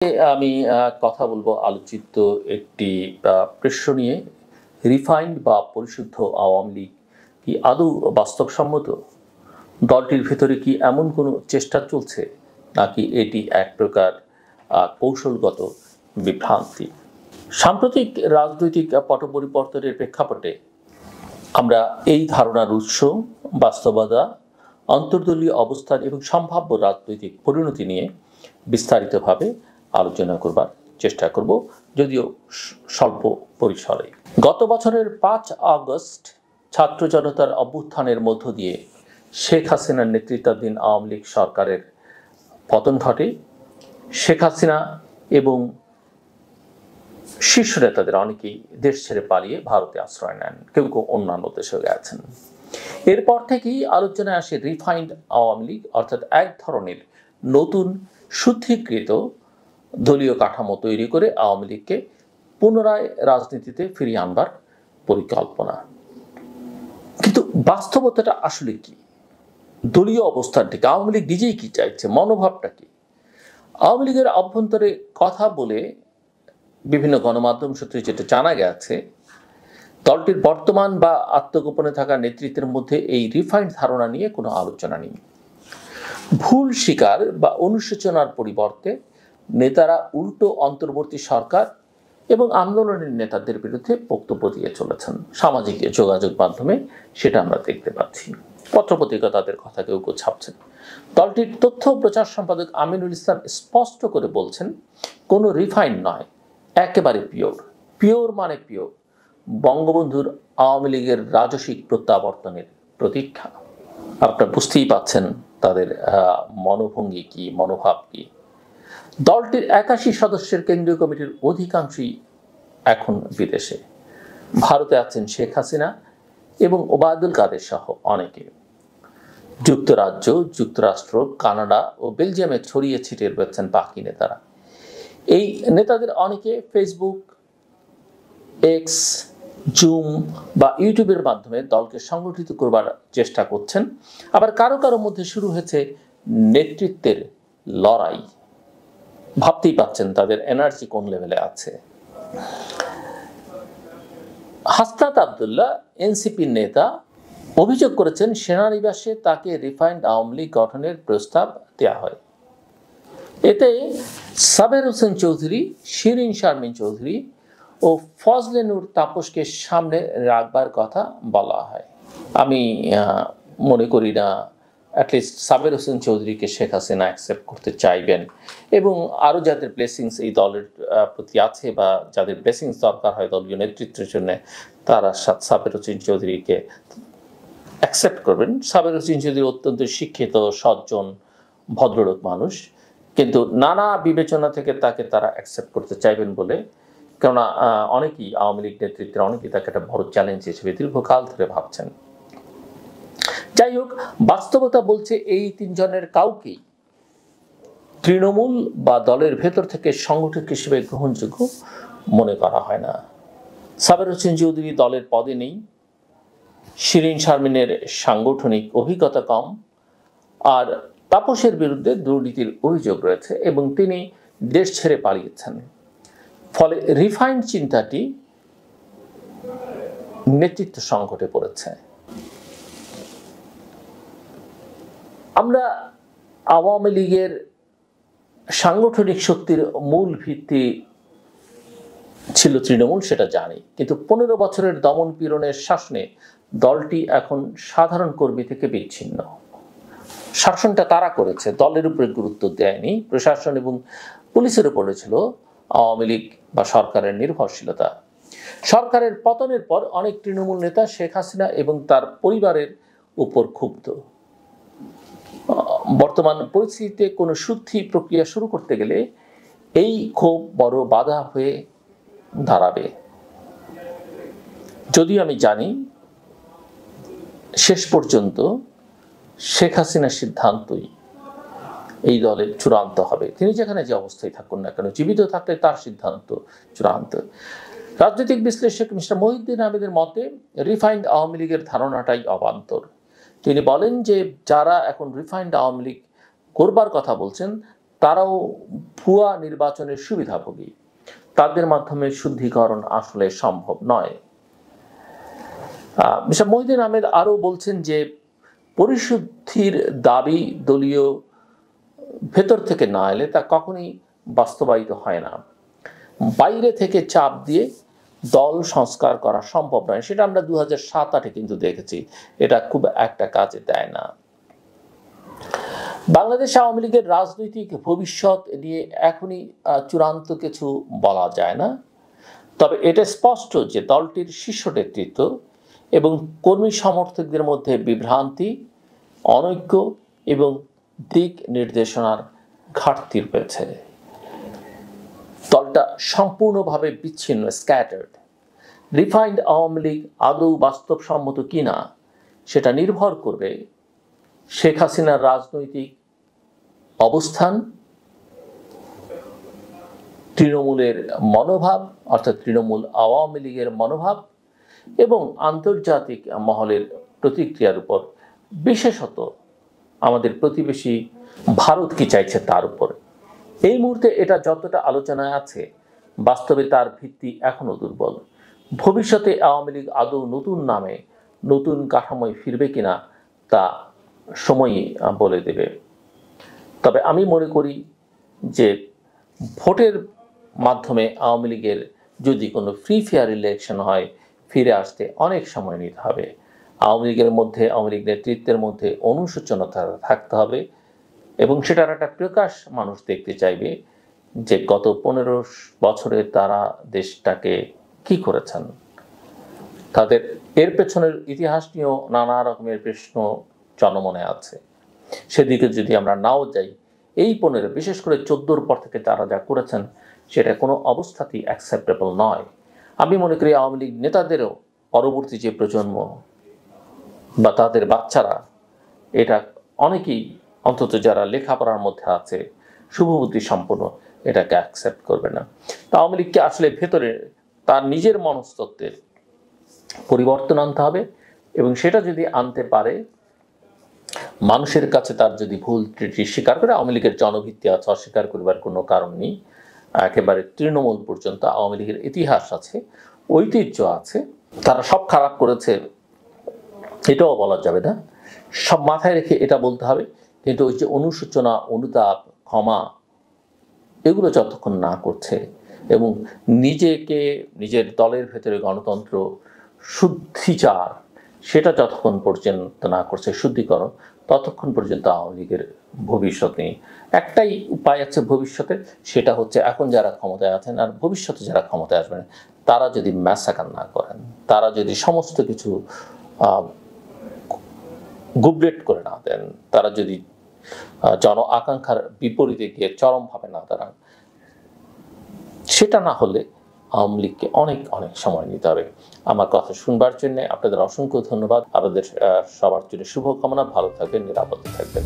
আমি কথা বলবো আলোচিত একটি প্রশ্ন নিয়ে। রিফাইন্ড বা পরিশুদ্ধ আওয়ামী লীগ কি আদৌ বাস্তবসম্মত? দলটির ভেতরে কি এমন কোনো চেষ্টা চলছে, নাকি এটি এক প্রকার কৌশলগত বিভ্রান্তি? সাম্প্রতিক রাজনৈতিক পট পরিবর্তনের প্রেক্ষাপটে আমরা এই ধারণার উৎস, বাস্তবতা, অন্তর্দলীয় অবস্থান এবং সম্ভাব্য রাজনৈতিক পরিণতি নিয়ে বিস্তারিতভাবে আলোচনা করবার চেষ্টা করব, যদিও স্বল্প পরিসরে। গত বছরের 5 আগস্ট ছাত্র জনতার অভ্যুত্থানের মধ্য দিয়ে শেখ হাসিনার নেতৃত্বাধীন আওয়ামী লীগ সরকারের পতন ঘটে। শেখ হাসিনা এবং শীর্ষ নেতাদের অনেকেই দেশ ছেড়ে পালিয়ে ভারতে আশ্রয় নেন, কেউ কেউ অন্যান্য দেশে গেছেন। এরপর থেকেই আলোচনায় আসে রিফাইন্ড আওয়ামী লীগ, অর্থাৎ এক ধরনের নতুন শুদ্ধিকৃত দলীয় কাঠামো তৈরি করে আওয়ামী লীগকে পুনরায় রাজনীতিতে ফিরিয়ে আনবার পরিকল্পনা। কিন্তু বাস্তবতাটা আসলে কি? দলীয় অবস্থানটিকে, আওয়ামী লীগ নিজেই কি চাইছে, মনোভাবটা কি? আওয়ামী লীগের অভ্যন্তরে কথা বলে বিভিন্ন গণমাধ্যম সূত্রে যেটা জানা গেছে, দলটির বর্তমান বা আত্মগোপনে থাকা নেতৃত্বের মধ্যে এই রিফাইন্ড ধারণা নিয়ে কোনো আলোচনা নেই। ভুল স্বীকার বা অনুশোচনার পরিবর্তে নেতারা উল্টো অন্তর্বর্তী সরকার এবং আন্দোলনের নেতাদের বিরুদ্ধে বক্তব্য দিয়ে চলেছেন। সামাজিক যোগাযোগ মাধ্যমে সেটা আমরা দেখতে পাচ্ছি। পত্রপত্রিকা তাদের কথা কেউ কেউ ছাপছেন। দলটির তথ্য প্রচার সম্পাদক আমিনুল ইসলাম স্পষ্ট করে বলছেন, কোনো রিফাইন নয়, একেবারে পিওর। পিওর মানে পিওর বঙ্গবন্ধুর আওয়ামী লীগের রাজসিক প্রত্যাবর্তনের প্রতীক্ষা। আপনারা বুঝতেই পাচ্ছেন তাদের মনোভঙ্গি কি, মনোভাব কি। দলটির 81 সদস্যের কেন্দ্রীয় কমিটির অধিকাংশই এখন বিদেশে। ভারতে আছেন শেখ হাসিনা এবং ওবায়দুল কাদের সহ অনেকে। যুক্তরাজ্য, যুক্তরাষ্ট্র, কানাডা ও বেলজিয়ামে ছড়িয়ে ছিটিয়ে রয়েছেন বাকি নেতারা। এই নেতাদের অনেকে ফেসবুক, এক্স, জুম বা ইউটিউবের মাধ্যমে দলকে সংগঠিত করবার চেষ্টা করছেন। আবার কারো কারো মধ্যে শুরু হয়েছে নেতৃত্বের লড়াই। ভাবতেই পাচ্ছেন তাদের এনার্জি কোন লেভেলে আছে। হাসনাত আব্দুল্লাহ, এনসিপির নেতা, অভিযোগ করেছেন সেনানিবাসে তাকে রিফাইন্ড আওয়ামী লীগ গঠনের প্রস্তাব দেওয়া হয়। এতে সাবের হোসেন চৌধুরী, শিরিন শারমিন চৌধুরী ও ফজলে নূর তাপসকে সামনে রাখবার কথা বলা হয়। আমি মনে করি না অ্যাটলিস্ট সাবের হোসেন চৌধুরীকে শেখ হাসিনা অ্যাকসেপ্ট করতে চাইবেন, এবং আরও যাদের ব্লেসিংস এই দলের প্রতি আছে বা যাদের ব্লেসিংস দরকার হয় দলীয় নেতৃত্বের জন্য, তারা সাবের হোসেন চৌধুরীকে অ্যাকসেপ্ট করবেন। সাবের হোসেন চৌধুরী অত্যন্ত শিক্ষিত, সজ্জন, ভদ্রলোক মানুষ, কিন্তু নানা বিবেচনা থেকে তাকে তারা অ্যাকসেপ্ট করতে চাইবেন বলে, কেননা অনেকেই আওয়ামী লীগ নেতৃত্বের অনেকেই তাকে একটা বড় চ্যালেঞ্জ হিসেবে দীর্ঘকাল ধরে ভাবছেন। যাই হোক, বাস্তবতা বলছে এই তিনজনের কাউকেই তৃণমূল বা দলের ভেতর থেকে সংগঠক হিসেবে গ্রহণযোগ্য মনে করা হয় না। সাবের হোসেন চৌধুরী দলের পদে নেই, শিরিন শারমিনের সাংগঠনিক অভিজ্ঞতা কম, আর তাপসের বিরুদ্ধে দুর্নীতির অভিযোগ রয়েছে এবং তিনি দেশ ছেড়ে পালিয়েছেন। ফলে রিফাইন্ড চিন্তাটি নেতৃত্ব সংকটে পড়েছে। আমরা আওয়ামী লীগের সাংগঠনিক শক্তির মূল ভিত্তি ছিল তৃণমূল, সেটা জানি, কিন্তু 15 বছরের দমন পীড়নের শাসনে দলটি এখন সাধারণ কর্মী থেকে বিচ্ছিন্ন। শাসনটা তারা করেছে, দলের উপরে গুরুত্ব দেয়নি। প্রশাসন এবং পুলিশের উপরে ছিল আওয়ামী লীগ বা সরকারের নির্ভরশীলতা। সরকারের পতনের পর অনেক তৃণমূল নেতা শেখ হাসিনা এবং তার পরিবারের উপর ক্ষুব্ধ। বর্তমান পরিস্থিতিতে কোনো শুদ্ধি প্রক্রিয়া শুরু করতে গেলে এই ক্ষোভ বড় বাধা হয়ে দাঁড়াবে। যদিও আমি জানি শেষ পর্যন্ত শেখ হাসিনার সিদ্ধান্তই এই দলের চূড়ান্ত হবে। তিনি যেখানে যে অবস্থায় থাকুন না কেন, জীবিত থাকলে তার সিদ্ধান্ত চূড়ান্ত। রাজনৈতিক বিশ্লেষক মিস্টার মহিউদ্দিন আহমেদের মতে রিফাইন্ড আওয়ামী লীগের ধারণাটাই অবান্তর। তিনি বলেন যে যারা এখন রিফাইন্ড আওয়ামী লীগ করবার কথা বলছেন তারাও ভুয়া নির্বাচনের সুবিধাভোগী। তাদের মাধ্যমে শুদ্ধিকরণ আসলে সম্ভব নয়। মিস্টার মহিউদ্দিন আহমেদ আরও বলছেন যে পরিশুদ্ধির দাবি দলীয় ভেতর থেকে না এলে তা কখনোই বাস্তবায়িত হয় না। বাইরে থেকে চাপ দিয়ে দল সংস্কার করা সম্ভব নয়। সেটা আমরা 2007-08 কিন্তু দেখেছি। এটা খুব একটা কাজে দেয় না। বাংলাদেশ আওয়ামী লীগের রাজনৈতিক ভবিষ্যৎ নিয়ে এখনই চূড়ান্ত কিছু বলা যায় না। তবে এটা স্পষ্ট যে দলটির শীর্ষ নেতৃত্ব এবং কর্মী সমর্থকদের মধ্যে বিভ্রান্তি, অনৈক্য এবং দিক নির্দেশনার ঘাটতি রয়েছে। দলটা সম্পূর্ণভাবে বিচ্ছিন্ন, স্ক্যাটার্ড। রিফাইন্ড আওয়ামী লীগ আদৌ বাস্তবসম্মত কিনা সেটা নির্ভর করবে শেখ হাসিনার রাজনৈতিক অবস্থান, তৃণমূলের মনোভাব অর্থাৎ তৃণমূল আওয়ামী লীগের মনোভাব এবং আন্তর্জাতিক মহলের প্রতিক্রিয়ার উপর, বিশেষত আমাদের প্রতিবেশী ভারত কি চাইছে তার উপর। এই মুহূর্তে এটা যতটা আলোচনায় আছে, বাস্তবে তার ভিত্তি এখনো দুর্বল। ভবিষ্যতে আওয়ামী লীগ আদৌ নতুন নামে নতুন কাঠামোয় ফিরবে কিনা তা সময়ই বলে দেবে। তবে আমি মনে করি যে ভোটের মাধ্যমে আওয়ামী লীগের যদি কোনো ফ্রি ফেয়ার ইলেকশন হয়, ফিরে আসতে অনেক সময় নিতে হবে। আওয়ামী লীগের মধ্যে, আওয়ামী লীগ নেতৃত্বের মধ্যে অনুশোচনতা থাকতে হবে এবং সেটার একটা প্রকাশ মানুষ দেখতে চাইবে যে গত 15 বছরে তারা দেশটাকে কি করেছেন। তাদের এর পেছনের ইতিহাস নিয়েও নানা রকমের প্রশ্ন জনমনে আছে। সেদিকে যদি আমরা নাও যাই, এই 15, বিশেষ করে 14-র পর থেকে তারা যা করেছেন সেটা কোনো অবস্থাতেই অ্যাকসেপ্টেবল নয়। আমি মনে করি আওয়ামী লীগ নেতাদেরও পরবর্তী যে প্রজন্ম বা তাদের বাচ্চারা, এটা অনেকেই অন্তত যারা লেখাপড়ার মধ্যে আছে, শুভবুদ্ধি সম্পন্ন, এটাকে অ্যাকসেপ্ট করবে না। আওয়ামী লীগকে আসলে ভেতরে তার নিজের মনস্তত্ত্বের পরিবর্তন আনতে হবে এবং সেটা যদি আনতে পারে, মানুষের কাছে তার যদি ভুল ত্রুটি স্বীকার করে, আওয়ামী লীগের জনভিত্তি আছে, অস্বীকার করবার কোনো কারণ নেই। একেবারে তৃণমূল পর্যন্ত আওয়ামী লীগের ইতিহাস আছে, ঐতিহ্য আছে। তারা সব খারাপ করেছে এটাও বলা যাবে না, সব মাথায় রেখে এটা বলতে হবে। কিন্তু ওই যে অনুশোচনা, অনুতাপ, ক্ষমা, এগুলো যতক্ষণ না করছে এবং নিজেকে, নিজের দলের ভেতরে গণতন্ত্র, শুদ্ধিচার, সেটা যতক্ষণ পর্যন্ত না করছে, শুদ্ধিকরণ, ততক্ষণ পর্যন্ত আওয়ামী লীগের ভবিষ্যৎ নেই। একটাই উপায় আছে ভবিষ্যতে, সেটা হচ্ছে এখন যারা ক্ষমতায় আছেন আর ভবিষ্যতে যারা ক্ষমতায় আসবেন, তারা যদি ম্যাসাকার না করেন, তারা যদি সমস্ত কিছু গুবলেট করে না দেন, তারা যদি জন আকাঙ্ক্ষার বিপরীতে গিয়ে চরমভাবে না দাঁড়ান, সেটা না হলে আওয়ামী লীগকে অনেক অনেক সময় নিতে হবে। আমার কথা শুনবার জন্য আপনাদের অসংখ্য ধন্যবাদ। আপনাদের সবার জন্য শুভকামনা। ভালো থাকবেন, নিরাপদে থাকবেন।